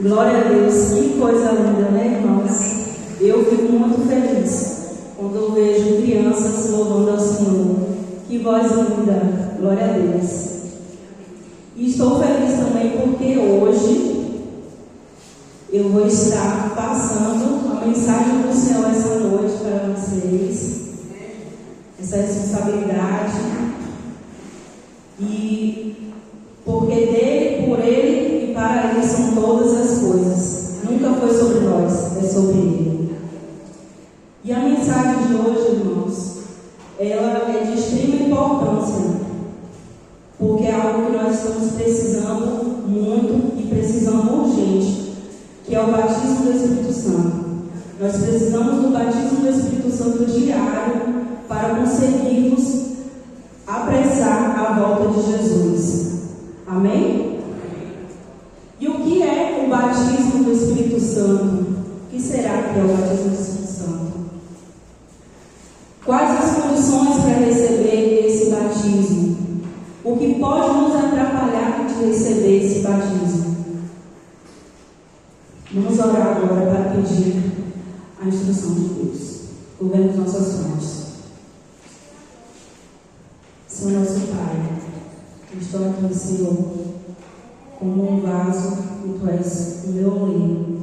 Glória a Deus, que coisa linda, né, irmãos? Eu fico muito feliz quando eu vejo crianças louvando ao Senhor. Que voz linda, glória a Deus. E estou feliz também porque hoje eu vou estar passando a mensagem do Senhor essa noite para vocês. Essa responsabilidade. E porque dele, por ele e para ele são todas as coisas. Nunca foi sobre nós, é sobre ele. E a mensagem de hoje, irmãos, ela é de extrema importância, porque é algo que nós estamos precisando muito e precisando urgente, que é o batismo do Espírito Santo. Nós precisamos do batismo do Espírito Santo diário para conseguirmos apressar a volta de Jesus. Amém? E o que é o batismo do Espírito Santo? O que será que é o batismo do Espírito Santo? Quais as condições para receber esse batismo? O que pode nos atrapalhar de receber esse batismo? Vamos orar agora para pedir a instrução de Deus. Governo nossas fontes. Senhor nosso Pai, eu estou aqui, Senhor, como um vaso e Tu és o meu oleiro.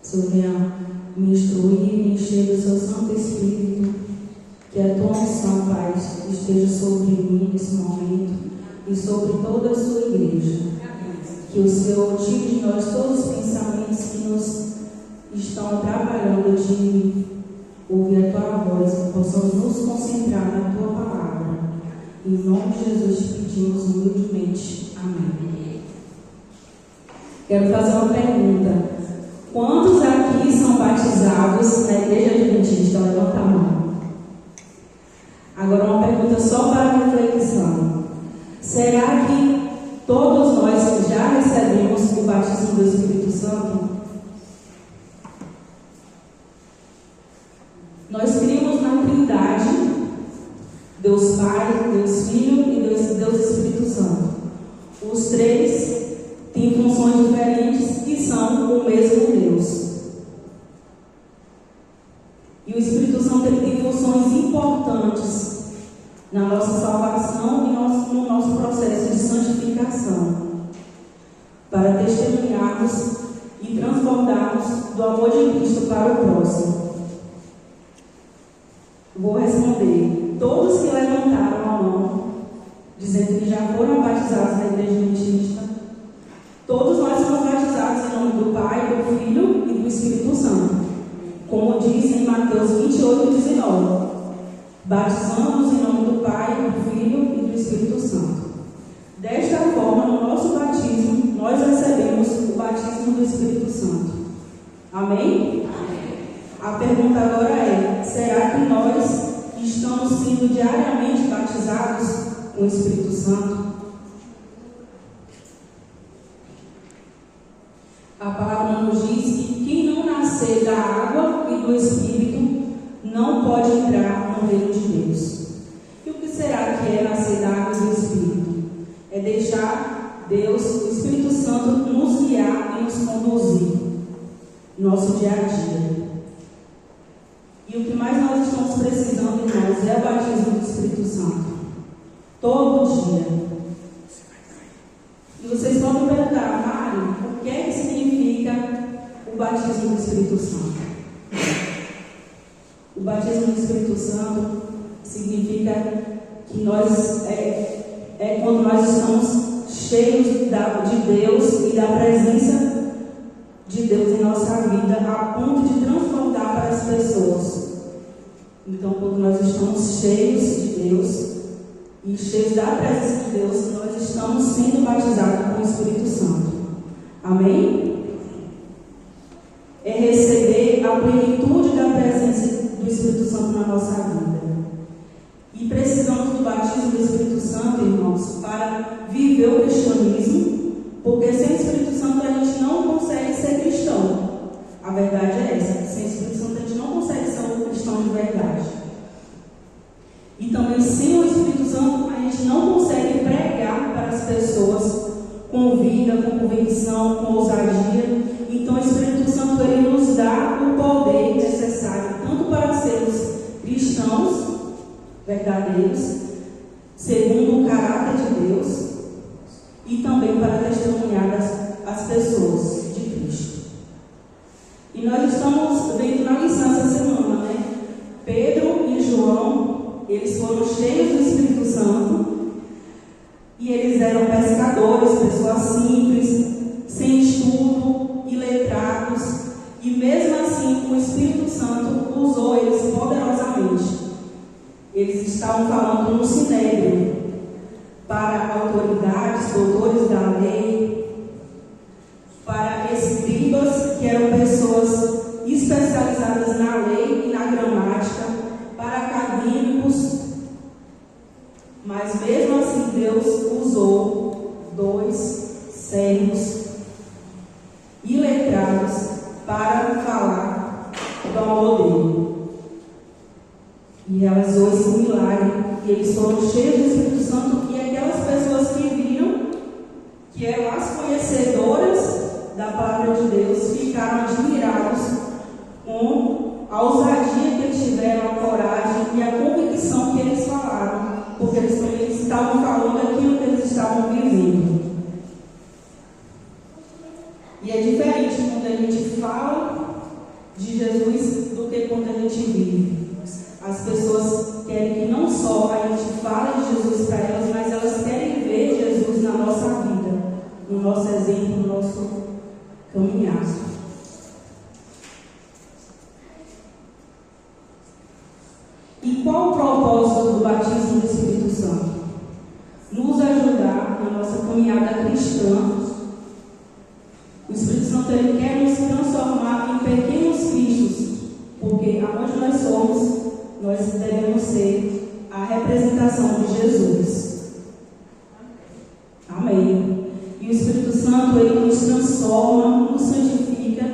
Senhor, venha me instruir e me encher do Seu Santo Espírito, que a Tua unção, Pai, esteja sobre mim nesse momento e sobre toda a Sua igreja. Que o Senhor tire de nós todos os pensamentos que nos estão atrapalhando de ouvir a Tua voz, que possamos nos concentrar na Tua palavra. Em nome de Jesus te pedimos humildemente. Amém. Quero fazer uma pergunta. Quantos aqui são batizados na Igreja Adventista? Levanta a mão. Agora uma pergunta só para reflexão. Será que todos nós já recebemos o batismo do Espírito Santo? Nós cremos na Trindade, Deus Pai, Deus Filho e Deus Espírito Santo. Os três têm funções diferentes que são o mesmo Deus. E o Espírito Santo ele tem funções importantes na nossa salvação e no nosso processo de santificação, para testemunharmos e transbordarmos do amor de Cristo para o próximo. Vou responder. Todos que levantaram a mão, dizendo que já foram batizados na Igreja Adventista, todos nós somos batizados em nome do Pai, do Filho e do Espírito Santo. Como diz em Mateus 28:19. Batizamos em nome do Pai, do Filho e do Espírito Santo. Desta forma, no nosso batismo, nós recebemos o batismo do Espírito Santo. Amém? A pergunta agora é: será que nós estamos sendo diariamente batizados com o Espírito Santo? A palavra nos diz que quem não nascer da água e do Espírito não pode entrar no reino de Deus. E o que será que é nascer da água e do Espírito? É deixar Deus, o Espírito Santo, nos guiar e nos conduzir no nosso dia a dia. E o que mais nós estamos precisando, irmãos, é o batismo do Espírito Santo. Todo dia. E vocês podem perguntar: Mário, o que é que significa o batismo do Espírito Santo? O batismo do Espírito Santo significa que nós é quando nós estamos cheios de Deus e da presença de Deus em nossa vida, a ponto de transbordar para as pessoas. Então, quando nós estamos cheios de Deus e cheios da presença de Deus, nós estamos sendo batizados com o Espírito Santo. Amém? É receber a plenitude da presença do Espírito Santo na nossa vida. E precisamos do batismo do Espírito Santo, irmãos, para viver o cristianismo, porque sem o Espírito Santo a gente não consegue ser cristão. A verdade é essa: sem o Espírito Santo a gente não consegue ser um cristão de verdade. E também sem o Espírito Santo a gente não consegue pregar para as pessoas com vida, com convicção convicção, com ousadia. Então o Espírito Santo ele nos dá o poder necessário tanto para sermos cristãos verdadeiros, segundo o caráter de Deus, e também para testemunhar as pessoas de Cristo. E nós estamos vendo na lição essa semana, né? Pedro e João, eles foram cheios do Espírito Santo e eles eram pescadores, pessoas simples, sem estudo, iletrados, e mesmo assim o Espírito Santo usou eles poderosamente. Eles estavam falando no Sinédrio para autoridades, doutores da lei, para escribas, que eram pessoas especializadas na lei e na gramática, para acadêmicos, mas mesmo assim Deus usou 2 servos iletrados para falar do amor dele. E realizou esse milagre, e eles foram cheios do Espírito Santo, e aquelas pessoas que viram, que eram as conhecedoras da palavra de Deus, ficaram admirados com a ousadia que eles tiveram, a coragem e a convicção que eles falaram, porque eles estavam falando aquilo que eles estavam vivendo. E é diferente quando a gente fala de Jesus do que quando a gente vive. As pessoas querem que não só a gente fale de Jesus para elas, mas elas querem ver Jesus na nossa vida, no nosso exemplo, no nosso caminhar. E qual o propósito do batismo do Espírito Santo? Nos ajudar na nossa caminhada cristã. O Espírito Santo ele quer nos transformar em pequenos cristos, porque aonde nós somos, nós devemos ser a representação de Jesus. Amém. E o Espírito Santo ele nos transforma, nos santifica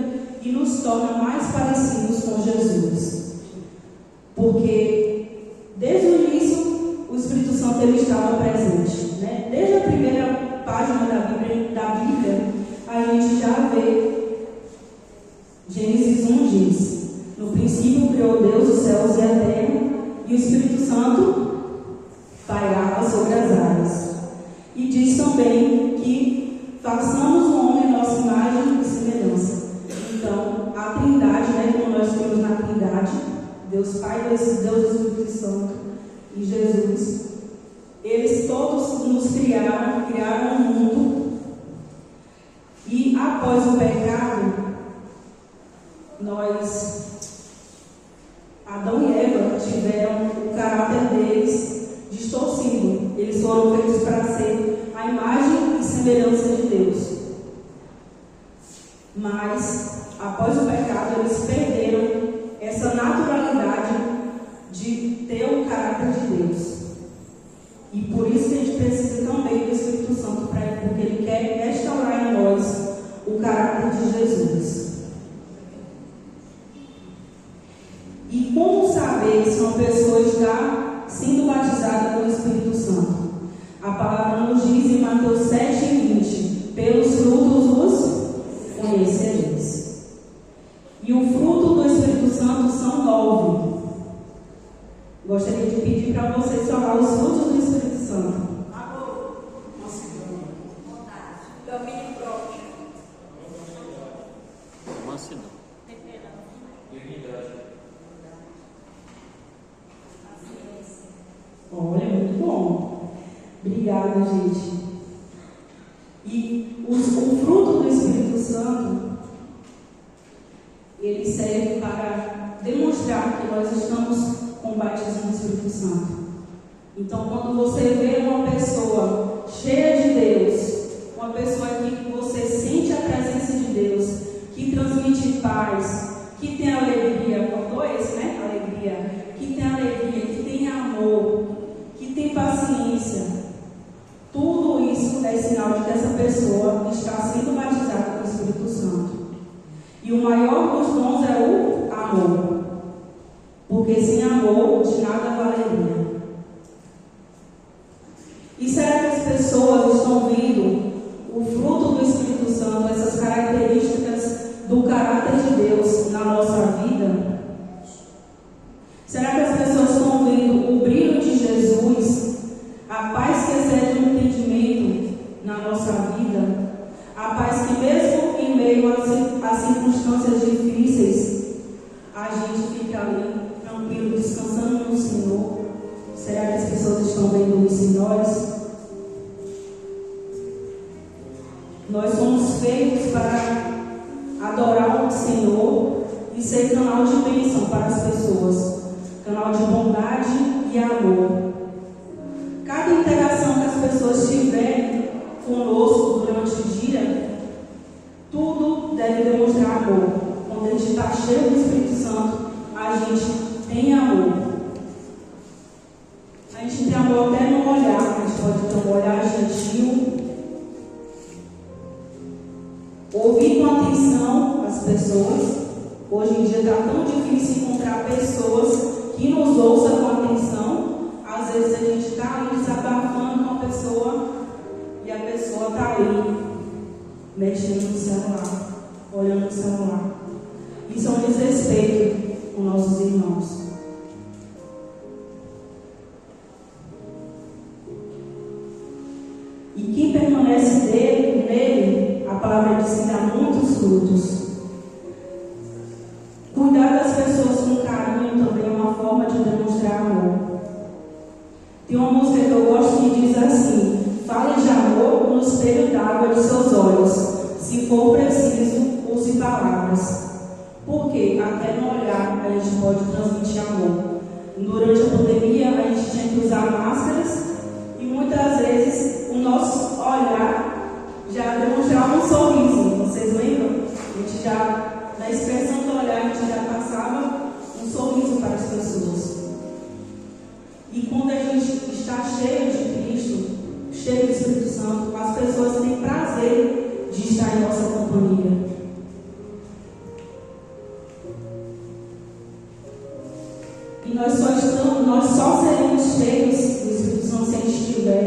e nos torna mais parecidos com Jesus. Porque desde o início o Espírito Santo ele estava presente, né? Desde a primeira página da Bíblia a gente já vê Gênesis 1 diz: no princípio criou Deus os céus e a terra, e o Espírito Santo pairava sobre as águas. E diz também que façamos o homem a nossa imagem e semelhança. Então, a Trindade, né, como nós temos na Trindade, Deus Pai, Deus Espírito Santo e Jesus, eles todos nos criaram um mundo. E após o pecado, Adão e Eva tiveram o caráter deles distorcido. Eles foram feitos para ser a imagem e semelhança de Deus. Mas, após o pecado, eles perderam essa naturalidade de ter o caráter de Deus. E por isso que a gente precisa também do Espírito Santo, porque Ele quer restaurar em nós o caráter de Jesus. E como saber se uma pessoa está sendo batizada com o Espírito Santo? A palavra nos diz em Mateus 7:20: pelos frutos os conhecereis. E o fruto do Espírito Santo são 9. Gostaria de pedir para vocês falar os frutos do Espírito Santo. Amor, vontade, domínio próprio, mansidão, dignidade. Olha, muito bom. Obrigada, gente. E o fruto do Espírito Santo, ele serve para demonstrar que nós estamos com o batismo do Espírito Santo. Então, quando você vê uma pessoa cheia de Deus, uma pessoa que você sente a presença de Deus, que transmite paz, que tem alegria, faltou esse, né? Alegria, que tem amor, que tem paciência, tudo isso é sinal de que essa pessoa está sendo batizada com o Espírito Santo. E o maior dos dons é o amor, porque sem amor de nada valeria. E será que as pessoas estão vendo o fruto do Espírito Santo, essas características do caráter de Deus na nossa vida? Será que as pessoas estão vendo o brilho de Jesus, a paz que excede o entendimento na nossa vida, a paz que mesmo em meio às circunstâncias difíceis, a gente fica ali tranquilo, descansando no Senhor? Será que as pessoas estão vendo isso em nós? Nós somos feitos para adorar o Senhor e ser canal de bênção para as pessoas, canal de bondade e amor. Cada interação que as pessoas tiverem conosco durante o dia, tudo deve demonstrar amor. Quando a gente está cheio do Espírito Santo, a gente tem amor. A gente tem amor até no olhar, a gente pode ter um olhar gentil. Ouvir com atenção as pessoas. Hoje em dia está tão difícil encontrar pessoas que nos ouçam com atenção. Às vezes a gente está ali desabafando com a pessoa e a pessoa está ali mexendo no celular, olhando no celular. Isso é um desrespeito com nossos irmãos. E quem permanece nele, a palavra diz que dá muitos frutos. Cuidar das pessoas com carinho também é uma forma de demonstrar amor. Tem uma música que eu gosto que diz assim: fale de amor no espelho d'água de seus olhos, se for preciso, use palavras. Porque até no olhar a gente pode transmitir amor. Durante a pandemia a gente tinha que usar máscaras e muitas vezes o nosso olhar já demonstrava um sorriso. Vocês lembram? A gente já, na expressão do olhar, a gente já passava um sorriso para as pessoas. E quando a gente está cheio de Cristo, cheio do Espírito Santo, as pessoas têm prazer de estar em nossa companhia. E nós só seremos cheios do Espírito Santo se a gente estiver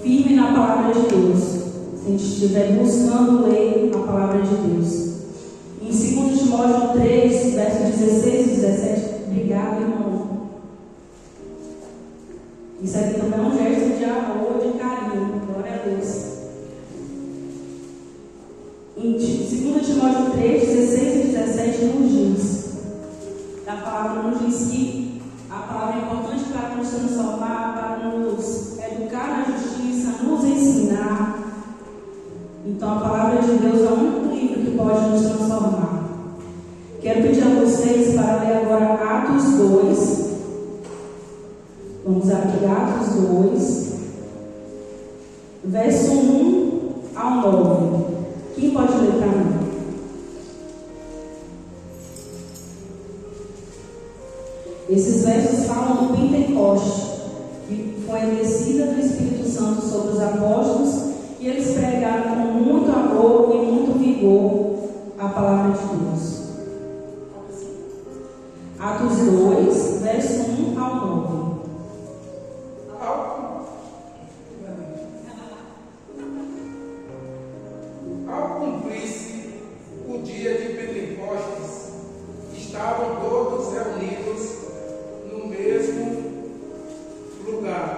firme na palavra de Deus, se a gente estiver buscando ler a palavra de Deus. Em 2 Timóteo 3, versos 16 e 17, obrigado, irmão. Isso aqui também é um gesto de amor, de carinho. Glória a Deus. Em 2 Timóteo 3, 16 e 17 nos diz, a palavra nos diz que a palavra é importante para nos transformar, para nos educar na justiça, nos ensinar. Então a palavra de Deus é o único livro que pode nos transformar. Quero pedir a vocês para ler agora Atos 2. Vamos abrir Atos 2, verso 1 ao 9. Quem pode ler para mim? Esses versos falam do Pentecoste, que foi a descida do Espírito Santo sobre os apóstolos, e eles pregaram com muito amor e muito vigor a palavra de Deus. Atos 2, verso 1 ao 9. Ao cumprir-se o dia de Pentecostes, estavam todos reunidos no mesmo lugar.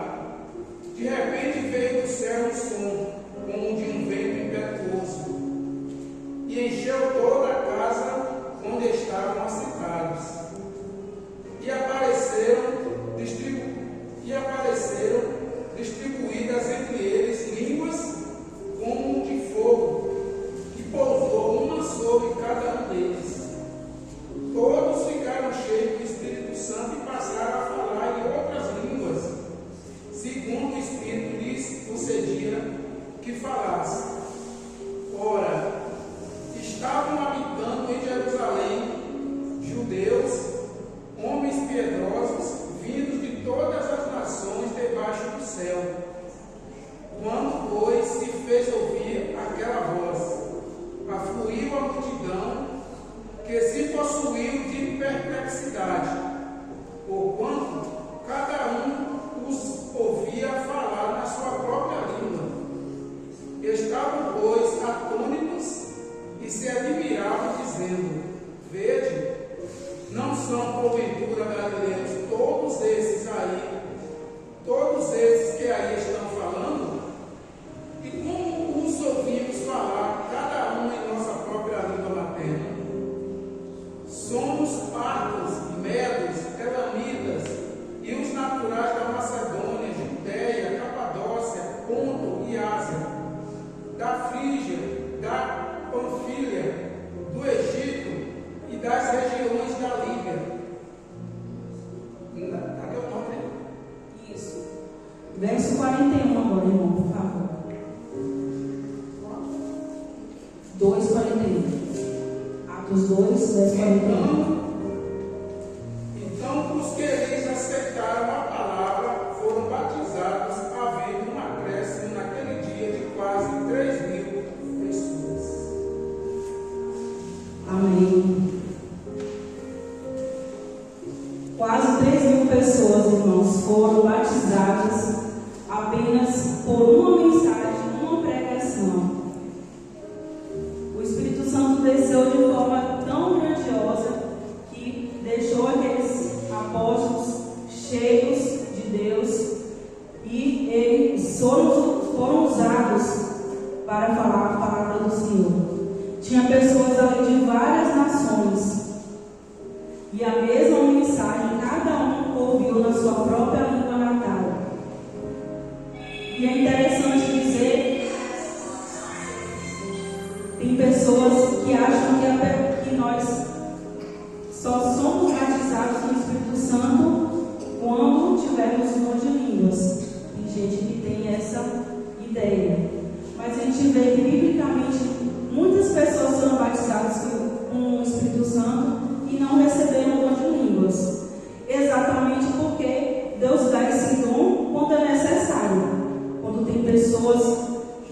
De repente veio do céu um som, como de um vento impetuoso, e encheu toda a casa onde estavam assentados. E apareceram distribuídas entre eles línguas como de fogo, que pousou uma sobre cada um deles. Todos ficaram cheios do Espírito Santo e passaram a falar em outras línguas, segundo o Espírito lhes concedia que falassem. Ora, estavam habitando em Jerusalém judeus, homens piedosos, vindos de todas as nações debaixo do céu. Quando, pois, se fez ouvir aquela voz, afluiu a multidão, que se possuiu de perplexidade, porquanto cada um os ouvia falar na sua própria língua. Verso 41 agora, irmão, por favor. 2:41. Atos 2, verso 41. Então, os que eles aceitaram a palavra foram batizados, havendo um acréscimo naquele dia de quase 3.000 pessoas. Amém. Quase 3.000 pessoas, irmãos, foram batizadas apenas por uma mensagem, uma pregação. O Espírito Santo desceu de forma tão grandiosa que deixou aqueles apóstolos cheios de Deus e eles foram usados para falar a palavra do Senhor. Tinha pessoas ali de várias nações e a mesma mensagem cada um ouviu na sua própria língua natal. E é interessante dizer, tem pessoas que acham que nós só somos batizados no Espírito Santo quando tivermos dom de línguas. Tem gente que tem essa ideia. Mas a gente vê que, biblicamente, muitas pessoas foram batizadas com o Espírito Santo e não receberam o dom de línguas. Exatamente porque Deus dá esse dom quando é necessário. Quando tem pessoas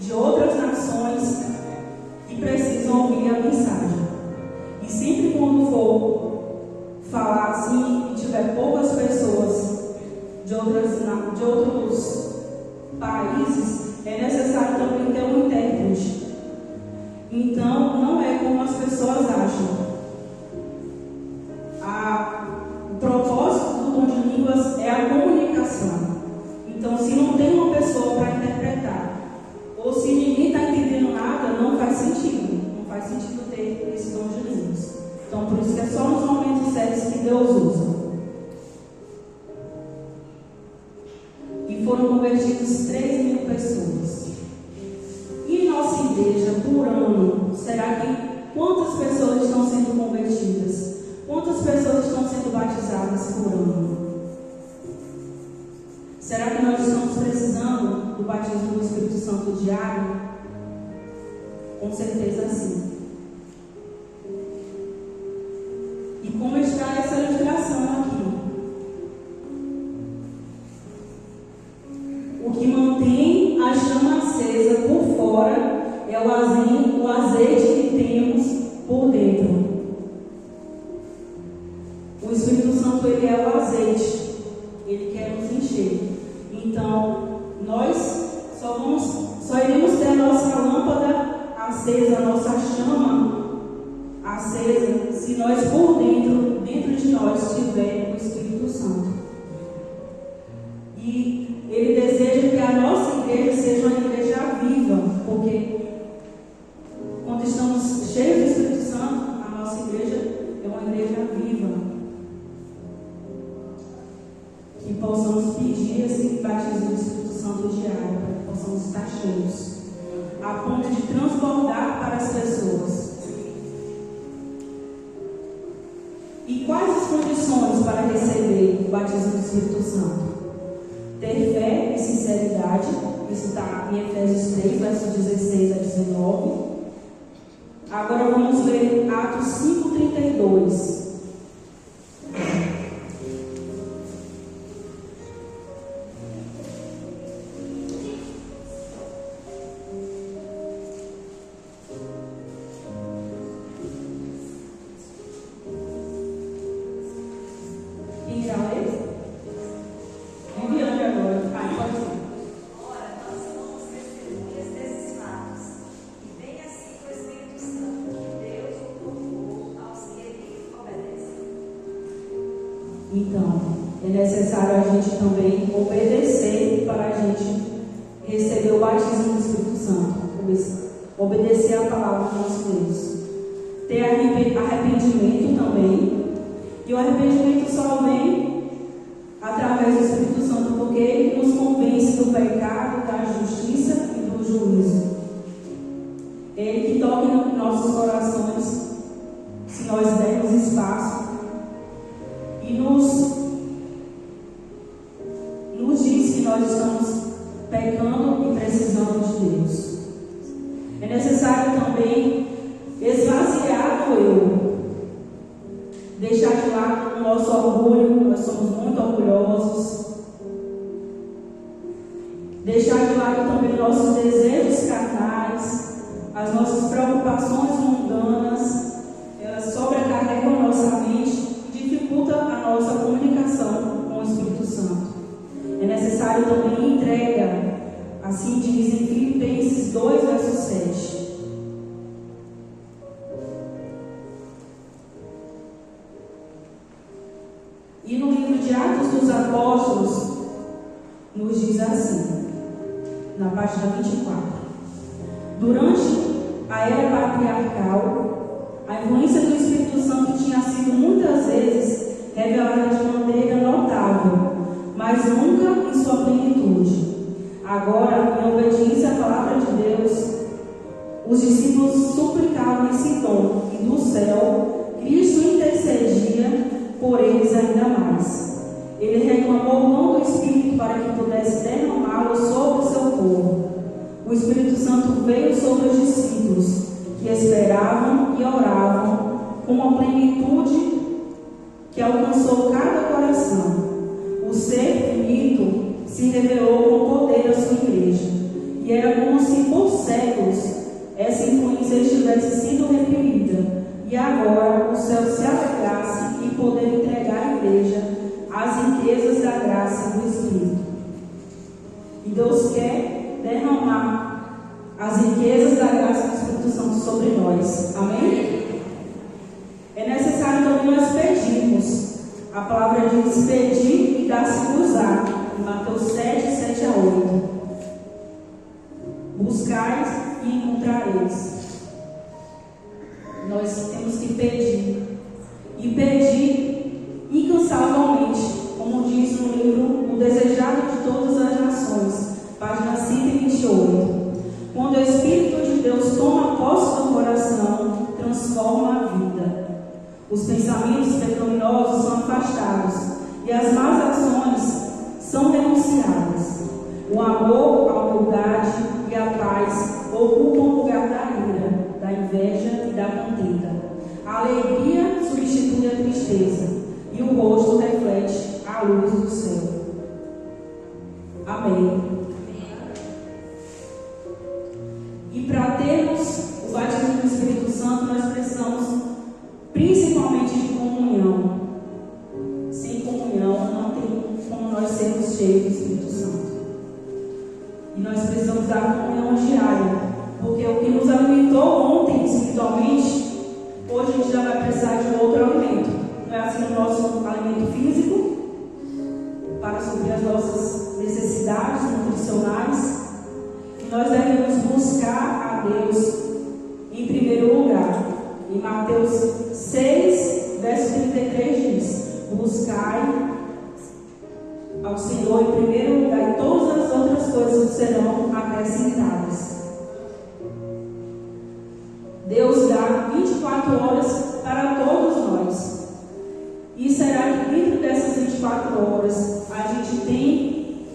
de outras nações que precisam ouvir a mensagem. E sempre quando for falar assim e tiver poucas pessoas de outros países, é necessário também ter um intérprete. Então, não é como as pessoas acham. O propósito do dom de línguas é a comunicação. Então, se não tem uma pessoa para interpretar, ou se ninguém está entendendo nada, não faz sentido. Não faz sentido ter esse dom de línguas. Então, por isso que é só nos momentos certos que Deus usa. E foram convertidos 3.000 pessoas. E em nossa igreja, por ano, será que quantas pessoas estão sendo convertidas? Quantas pessoas estão sendo batizadas por ano? Será que nós estamos precisando do batismo do Espírito Santo diário? Com certeza sim. E como está essa ilustração aqui? O que mantém a chama acesa por fora é o azeite que temos por dentro. O Espírito Santo, ele é o azeite. Ele quer nos encher. Então, nós só iremos ter a nossa lâmpada acesa, a nossa chama acesa, se nós por dentro de nós tiver o Espírito Santo. E ele deseja que a nossa igreja seja uma igreja viva, porque quando estamos cheios do Espírito Santo, a nossa igreja é uma igreja viva. Que possamos pedir esse batismo do Espírito Santo diário, para que possamos estar cheios, a ponto de transbordar para as pessoas. E quais as condições para receber o batismo do Espírito Santo? Ter fé e sinceridade, isso está em Efésios 3, versos 16 a 19. Agora vamos ler Atos 5:32. Então, é necessário a gente também obedecer para a gente receber o batismo do Espírito Santo. Obedecer a palavra do nosso Deus. Ter arrependimento também. E o arrependimento só vem através do Espírito Santo, porque ele nos convence do pecado, da justiça e do juízo. Ele que toca em nossos corações, se nós dermos espaço. E nos diz que nós estamos pecando e precisando de Deus. É necessário também esvaziar do eu, deixar de lado o nosso orgulho, nós somos muito orgulhosos, deixar de lado também nossos desejos carnais, as nossas preocupações mundanas, elas sobrecarregam a nossa mente e dificultam a nossa comunicação com o Espírito Santo. É necessário também entrega, assim diz em Filipenses 2, verso 7. E no livro de Atos dos Apóstolos, nos diz assim, na página 24: durante a era patriarcal, a influência do Espírito Santo tinha sido muitas vezes revelada de maneira notável, mas nunca em sua plenitude. Agora, em obediência à palavra de Deus, os discípulos suplicavam esse dom, e do céu, Cristo intercedia por eles ainda mais. Ele reclamou o dom do Espírito para que pudesse derramá-lo sobre o seu povo. O Espírito Santo veio sobre os discípulos, que esperavam e oravam com uma plenitude que alcançou cada coração. O ser finito se revelou com poder à sua igreja, e era como se por séculos essa influência estivesse sendo reprimida, e agora o céu se alegrasse em poder entregar à igreja as riquezas da graça do Espírito. E Deus quer derramar as riquezas da graça do Espírito Santo sobre nós. Amém? É necessário também nós pedirmos. A palavra diz: pedir e dar-se-vos-á, em Mateus 7, 7 a 8. Buscais e encontrareis. Nós temos que pedir. E pedir incansavelmente, como diz no livro O Desejado de Todas as Nações, página 128. Quando o Espírito de Deus toma posse do coração, transforma a vida. Os pensamentos pecaminosos são afastados e as más ações são renunciadas. O amor, a humildade e a paz ocupam o lugar da ira, da inveja e da contenda. A alegria substitui a tristeza e o rosto reflete a luz do céu. Amém. E para termos o batismo do Espírito Santo, nós precisamos principalmente de comunhão. Sem comunhão não tem como nós sermos cheios do Espírito Santo. E nós precisamos da comunhão diária, porque o que nos alimentou ontem espiritualmente, hoje a gente já vai precisar de um outro alimento. Não é assim o nosso alimento físico, para suprir as nossas necessidades nutricionais. E nós devemos buscar a Deus em primeiro lugar. Em Mateus 6, verso 33 diz: buscai ao Senhor em primeiro lugar, e todas as outras coisas serão acrescentadas. Deus dá 24 horas para todos nós. E será que dentro dessas 24 horas a gente tem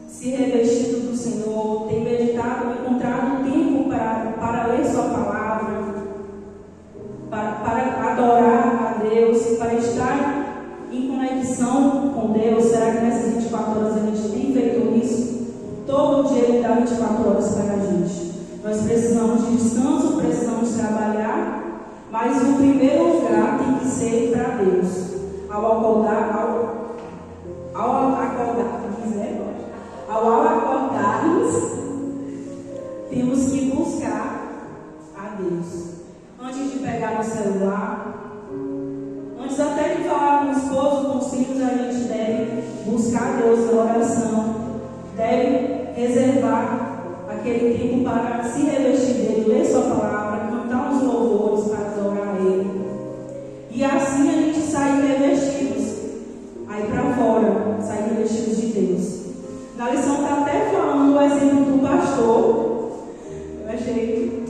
se revestido do Senhor, tem meditado, encontrado tempo para ler sua palavra, para adorar a Deus, para estar em conexão com Deus? Será que nessas 24 horas a gente tem feito isso? Todo dia Ele dá 24 horas para a gente. Nós precisamos de descanso, precisamos trabalhar, mas o primeiro lugar tem que ser para Deus. Ao acordarmos, temos que buscar a Deus. Antes de pegar no celular, antes até de falar com o esposo, com os filhos, a gente deve buscar Deus na oração, deve reservar aquele tempo para se revestir dele, ler sua palavra, cantar uns louvores para adorar a Ele. E assim a gente sai revestidos, aí para fora, sai revestidos de Deus. Na lição está até falando o exemplo do pastor. Eu achei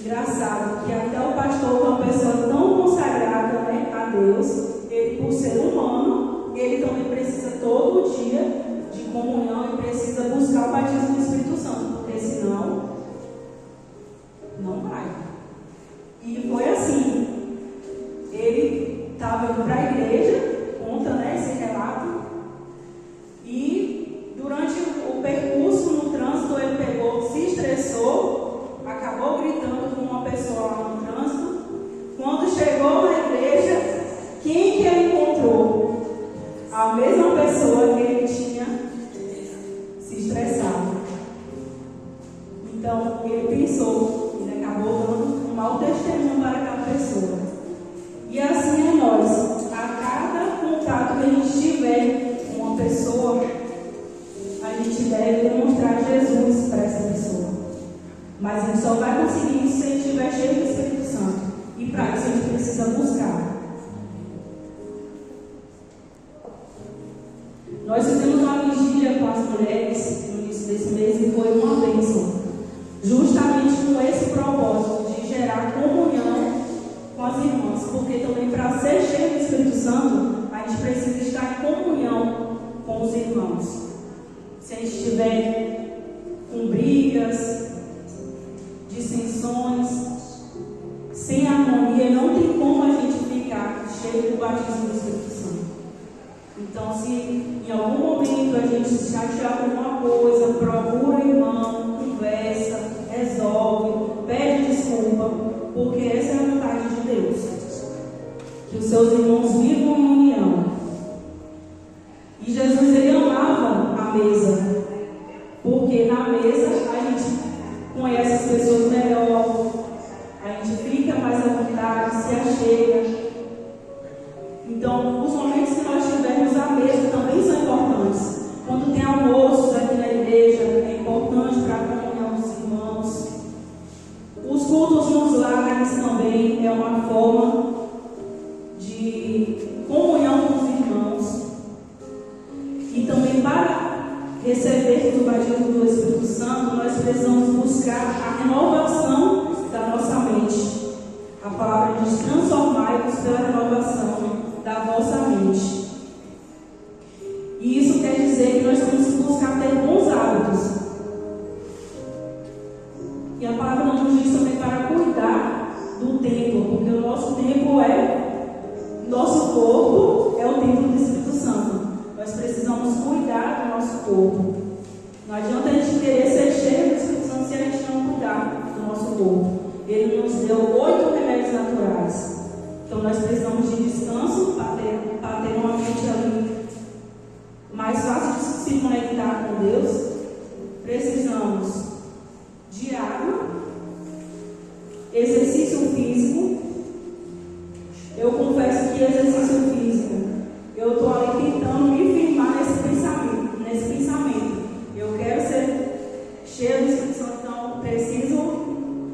engraçado que até o pastor, uma pessoa tão consagrada, né, a Deus, ele, por ser humano, ele também precisa todo dia de comunhão e precisa batismo do Espírito Santo, porque senão não vai. E foi assim. Ele estava indo para a igreja, conta, né, esse relato, e durante o percurso no trânsito ele pegou, se estressou, acabou gritando com uma pessoa lá no trânsito. Quando chegou na igreja, quem que ele encontrou? A mesma pessoa que ele tinha se estressado. Então ele pensou, ele acabou dando um mau testemunho para aquela pessoa. E assim é nós, a cada contato que a gente tiver com uma pessoa, a gente deve demonstrar Jesus para essa pessoa. Mas a gente só vai conseguir isso se a gente estiver cheio do Espírito Santo. E para isso a gente precisa buscar. Nós fizemos uma vigília com as mulheres no início desse mês e foi uma bênção. Justamente com esse propósito de gerar comunhão com as irmãs, porque também para ser cheio do Espírito Santo, a gente precisa estar em comunhão com os irmãos. Se a gente estiver com brigas, dissensões, sem harmonia, não tem como a gente ficar cheio do batismo do Espírito Santo. Então, se em algum momento a gente se chatear com alguma coisa, procura o irmão, conversa, resolve, pede desculpa, porque essa é a vontade de Deus. Que os seus irmãos vivam em união. E Jesus, ele amava a mesa, porque na mesa a gente conhece as pessoas melhor, a gente fica mais à vontade, se achega. Então, os momentos que nós tivermos à mesa também são importantes. Quando tem almoços aqui na igreja, é importante para a comunhão dos irmãos. Os cultos nos lares também é uma forma de comunhão com os irmãos. E também para recebermos o batismo do Espírito Santo, nós precisamos buscar a renovação da nossa mente. A palavra diz: transformai-vos pela renovação da vossa mente. E isso quer dizer que nós temos que buscar ter bons hábitos. E a palavra nos diz também para cuidar do templo, porque o nosso templo nosso corpo é o templo do Espírito Santo. Nós precisamos cuidar do nosso corpo. Não adianta a gente querer ser cheio do Espírito Santo se a gente não cuidar do nosso corpo. Ele nos deu 8 remédios naturais. Então nós precisamos de descanso para ter uma mente ali mais fácil de se conectar com Deus. Precisamos de água, exercício físico. Eu confesso que exercício físico, eu estou ali tentando me firmar nesse pensamento. Eu quero ser cheio do Espírito Santo, então preciso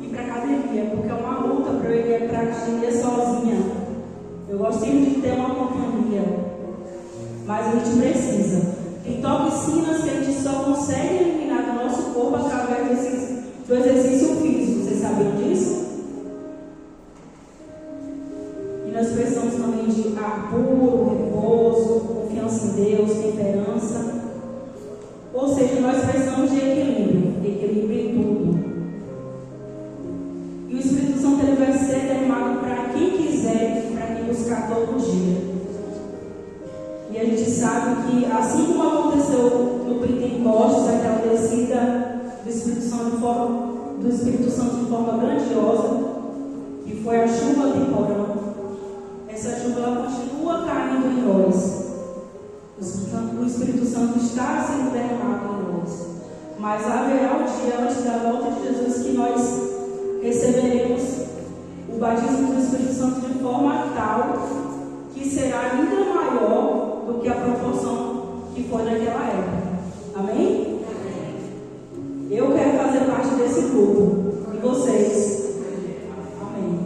ir para a academia, porque é uma luta para eu ir para a academia sozinha. Eu gosto sempre de ter uma companhia, mas a gente precisa. Tem toxinas que a gente só consegue eliminar do nosso corpo através do exercício físico. Vocês sabiam disso? E nós precisamos também de ar puro, repouso, confiança em Deus, temperança. Ou seja, nós precisamos de equilíbrio em tudo. E o Espírito Santo ele vai ser derramado para quem quiser, para quem buscar todo dia. E a gente sabe que, assim como aconteceu no Pentecostes, aquela descida do Espírito Santo de forma grandiosa, que foi a chuva temporal, essa chuva ela continua caindo em nós. O Espírito Santo está sendo derramado em nós. Mas haverá um dia antes da volta de Jesus que nós receberemos o batismo do Espírito Santo de forma tal que será ainda maior do que a proporção que foi naquela época. Amém? Eu quero fazer parte desse grupo. E vocês? Amém.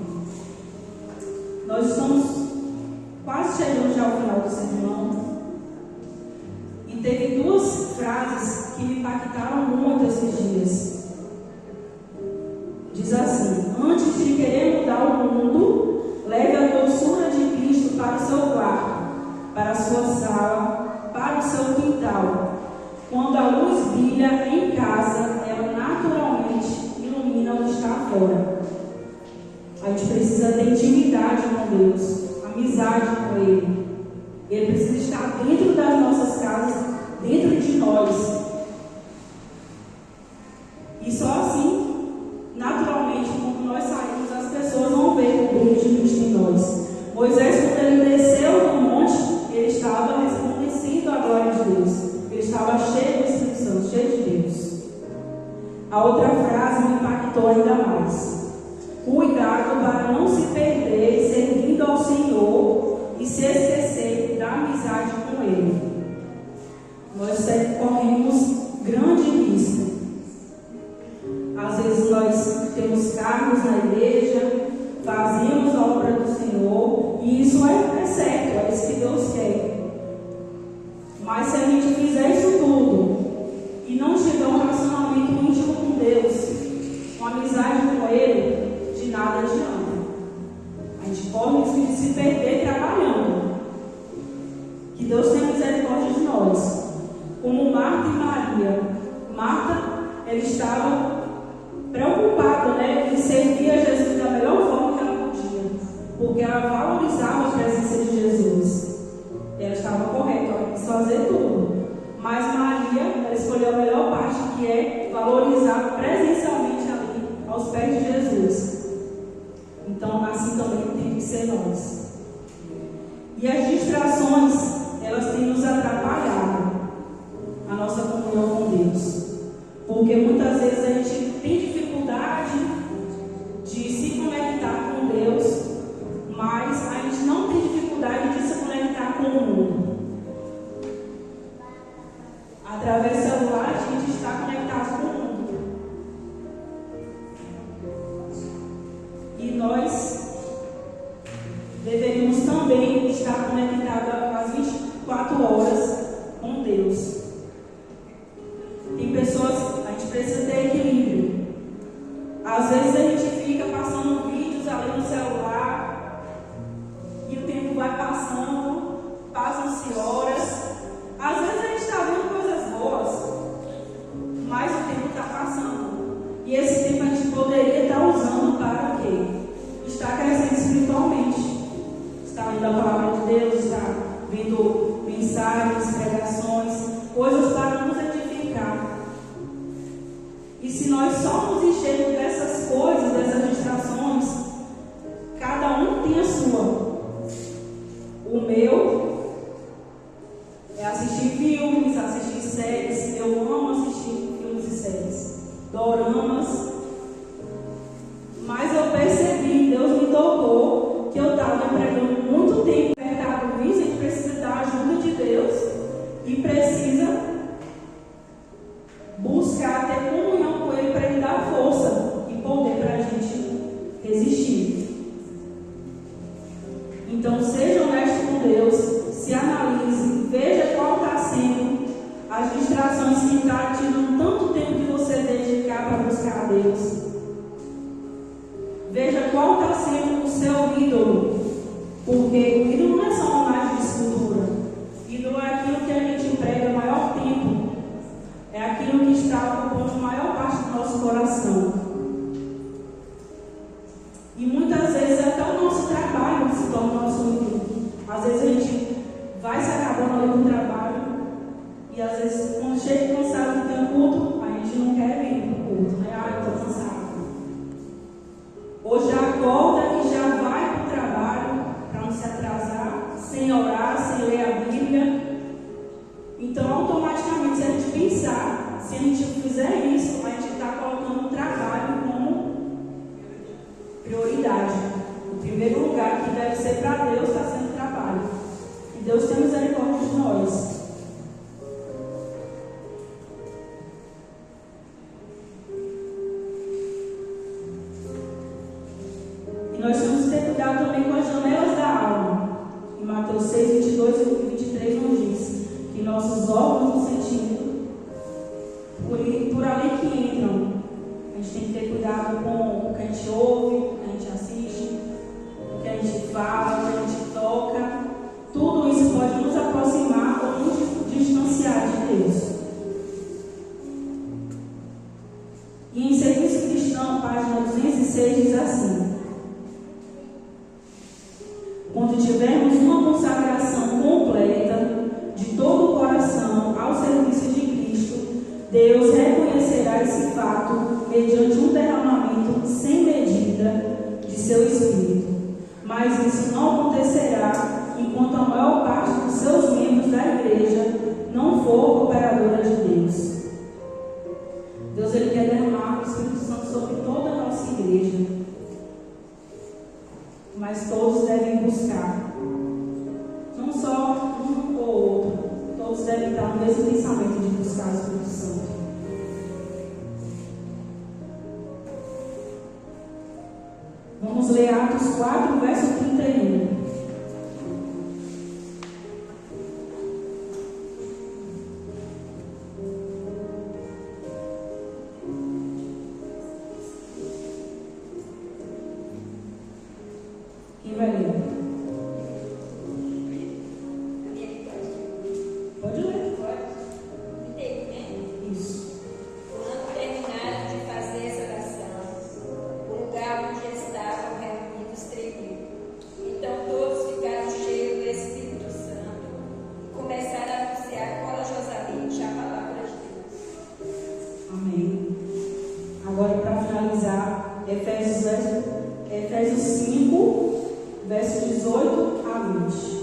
Nós estamos quase chegando já ao final do sermão. E teve 2 frases que me impactaram muito esses dias. Diz assim: antes de querer mudar o mundo, leve a doçura de Cristo para o seu quarto, para a sua sala, para o seu quintal. Quando a luz brilha em fora. A gente precisa ter intimidade com Deus, amizade com Ele. Ele precisa estar dentro das nossas casas, dentro de nós. E só assim, naturalmente, quando nós saímos, as pessoas vão ver o brilho de Cristo em nós. Moisés, quando ele desceu do monte, ele estava resplandecendo a glória de Deus. Ele estava cheio do Espírito Santo, cheio de Deus. A outra frase me impactou ainda mais. Cuidado para não se perder servindo ao Senhor e se esquecer da amizade com Ele. Nós sempre corremos grande risco. Às vezes nós temos cargos na igreja, fazemos a obra do Senhor, e isso é certo, é isso que Deus quer. Mas se a gente fizer isso tudo e não tiver um relacionamento íntimo com Deus, uma amizade com Ele, de nada adianta. A gente corre o risco de se perder trabalhando. Que Deus tenha misericórdia de nós. Como Marta e Maria. Marta, ela estava preocupada, em servir a Jesus da melhor forma que ela podia, porque ela valorizava a presença de Jesus. Ela estava correta, ela quis fazer tudo. Mas Maria, ela escolheu a melhor parte, que é valorizar presencialmente ali, aos pés de Jesus. Então, assim também tem que ser nós. E as distrações, elas têm nos atrapalhado a nossa comunhão com Deus. Porque muitas vezes a gente tem dificuldade de se conectar com Deus, mas a gente não tem dificuldade de se conectar com o mundo. Através do celular, a gente está conectado com o mundo. E nós deveríamos também estar conectados às 24 horas com Deus. Tem pessoas, a gente precisa ter equilíbrio. Às vezes a gente fica passando vídeos ali no celular e o tempo vai passando, passam-se horas. Às vezes a gente está vendo coisas boas, mas o tempo está passando. E esse tempo a gente poderia estar usando para o quê? Estar crescendo espiritualmente. Está lendo a palavra de Deus, está vendo mensagens, pregações, coisas para nos edificar. E se nós só nos enchermos dessas coisas, dessas distrações, cada um tem a sua. O meu é assistir filmes, assistir séries. Eu amo assistir filmes e séries, doramas. Mas eu percebi, Deus me tocou, que eu estava empregando muito tempo no mercado visto. A gente precisa da ajuda de Deus e precisa buscar ter comunhão com Ele para Ele dar força e poder para a gente resistir. Então, seja honesto com Deus, se analise, veja qual está sendo as distrações que estão tirando tanto tempo de você dedicar para buscar a Deus. Veja qual está sendo o seu ídolo, porque o ídolo não é só uma imagem de escultura. Ídolo é aquilo que a gente emprega o maior tempo, é aquilo que está ocupando a maior parte do nosso coração. E muitas vezes até o nosso trabalho se torna o nosso ídolo. Às vezes a gente vai se acabando ali no trabalho e às vezes quando chega cansado de ter um culto, a gente não quer vir para o culto, né? Eu estou cansado. Ou já acorda e já vai para o trabalho para não se atrasar, sem orar, sem ler a Bíblia. Então, automaticamente, se a gente pensar, se a gente fizer isso, a gente está colocando o trabalho como prioridade. O primeiro lugar que deve ser para Deus está sendo o trabalho. E Deus tem misericórdia de nós. E nós temos que ter cuidado também com as janelas da alma. Em Mateus 6, 22 e 23 nos diz que nossos órgãos do sentido, por ali que entram, a gente tem que ter cuidado com o que a gente ouve, o que a gente assiste, o que a gente fala, o que a gente toca. Tudo isso pode nos aproximar ou nos distanciar de Deus. E em Serviço Cristão, página 206, 26 diz assim: quando tivermos uma consagração completa de todo o coração ao serviço de Cristo, Deus reconhecerá esse fato mediante um derramamento sem medida de seu Espírito. Mas isso não acontecerá enquanto a maior parte dos seus membros da igreja não for cooperadora de Deus. Deus ele quer derramar o Espírito Santo sobre toda a nossa igreja. Mas todos devem buscar. Não só um ou outro. Todos devem estar no mesmo pensamento de buscar o Espírito Santo. Vamos ler Atos 4, verso 31. Quem vai ler? Pode ler. Isso. Quando terminaram de fazer essa oração, o lugar onde eles estavam reunidos tremeu. Então todos ficaram cheios do Espírito Santo e começaram a anunciar corajosamente a palavra de Deus. Amém. Agora, para finalizar, Efésios 5, verso 18 a 20.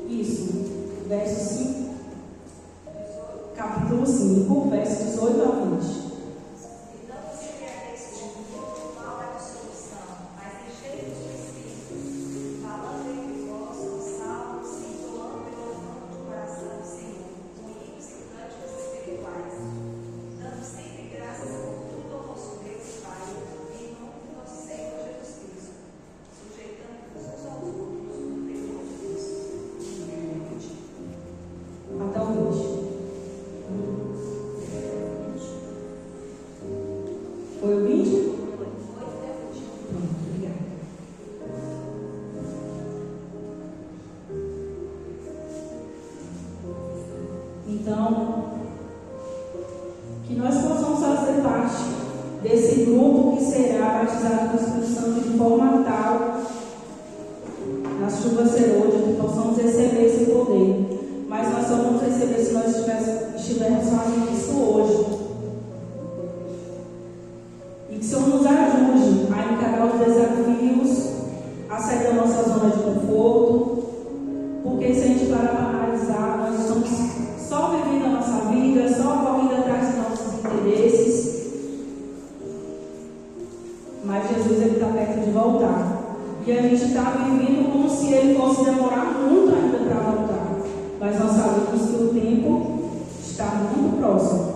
Isso, verso 5, capítulo 5, verso 18 a 20. Até o 20. Foi o 20? Pronto, obrigada. Então, que nós possamos fazer parte desse grupo que será batizado com o Espírito Santo de forma tal, na chuva serôdia, que possamos receber esse poder. Mas nós só vamos receber se nós estivermos fazendo isso hoje. E que o Senhor nos ajude a encarar os desafios, a sair da nossa zona de conforto. Porque se a gente parar para analisar, nós estamos só vivendo a nossa vida, só correndo atrás dos nossos interesses. Mas Jesus está perto de voltar. E a gente está vivendo como se ele fosse demorar muito ainda para voltar. Mas nós sabemos que o tempo está muito próximo.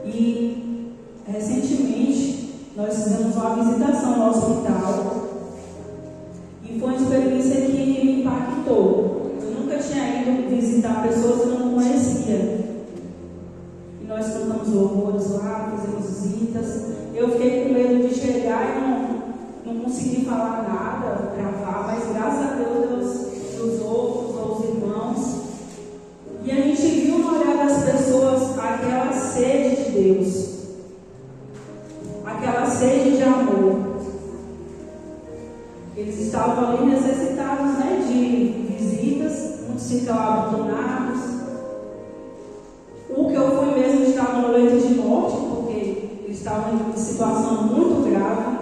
E recentemente nós fizemos uma visitação no hospital e foi uma experiência que me impactou. Eu nunca tinha ido visitar pessoas que eu não conhecia. E nós cantamos louvores lá, fizemos visitas. Eu fiquei com medo de chegar e não consegui falar nada, gravar, mas graças a Deus usou os irmãos. E a gente viu no olhar das pessoas aquela sede de Deus, aquela sede de amor. Eles estavam ali necessitados, né, de visitas, muitos ficavam abandonados. O que eu fui mesmo estava no leito de morte, porque eles estavam em situação muito grave.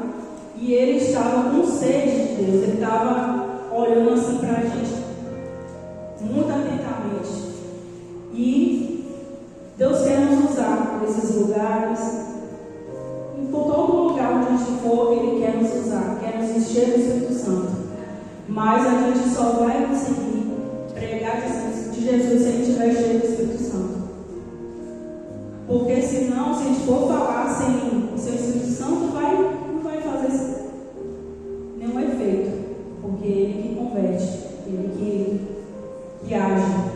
E ele estava com sede de Deus, ele estava olhando assim para a gente muito atentamente. E Deus quer nos usar por esses lugares, e por todo lugar onde a gente for, Ele quer nos usar, quer nos encher do Espírito Santo. Mas a gente só vai conseguir pregar de Jesus se a gente estiver cheio do Espírito Santo. Porque senão, se a gente for falar sem o seu Espírito Santo, não vai fazer nenhum efeito. Porque Ele que converte, Ele que age.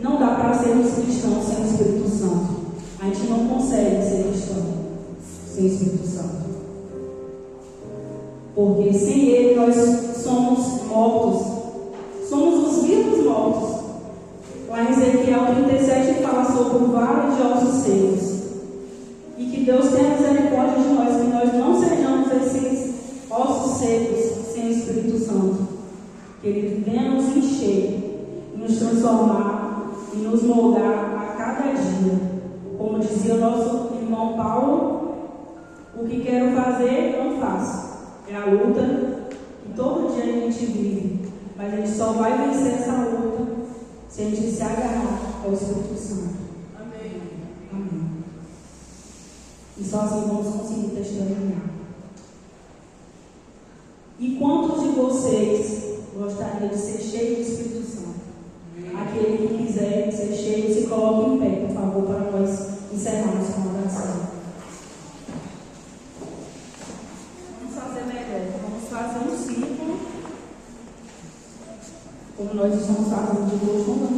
Não dá para sermos cristãos sem o Espírito Santo. A gente não consegue ser cristão sem o Espírito Santo. Porque sem Ele nós somos mortos. Somos os vivos mortos. Lá em Ezequiel 37 fala sobre o vale de ossos secos. E que Deus tenha misericórdia de nós, que nós não sejamos esses ossos secos sem o Espírito Santo. Que Ele venha nos encher, nos transformar e nos moldar a cada dia. Como dizia o nosso irmão Paulo, o que quero fazer, não faço. É a luta que todo dia a gente vive. Mas a gente só vai vencer essa luta se a gente se agarrar ao Espírito Santo. Amém. Amém. E só assim vamos conseguir testemunhar. E quantos de vocês gostariam de ser cheios do Espírito Santo? Aquele que quiser ser cheio, se coloque em pé, por favor, para nós encerrarmos com a oração. Vamos fazer melhor. Vamos fazer um círculo, como nós estamos fazendo de hoje.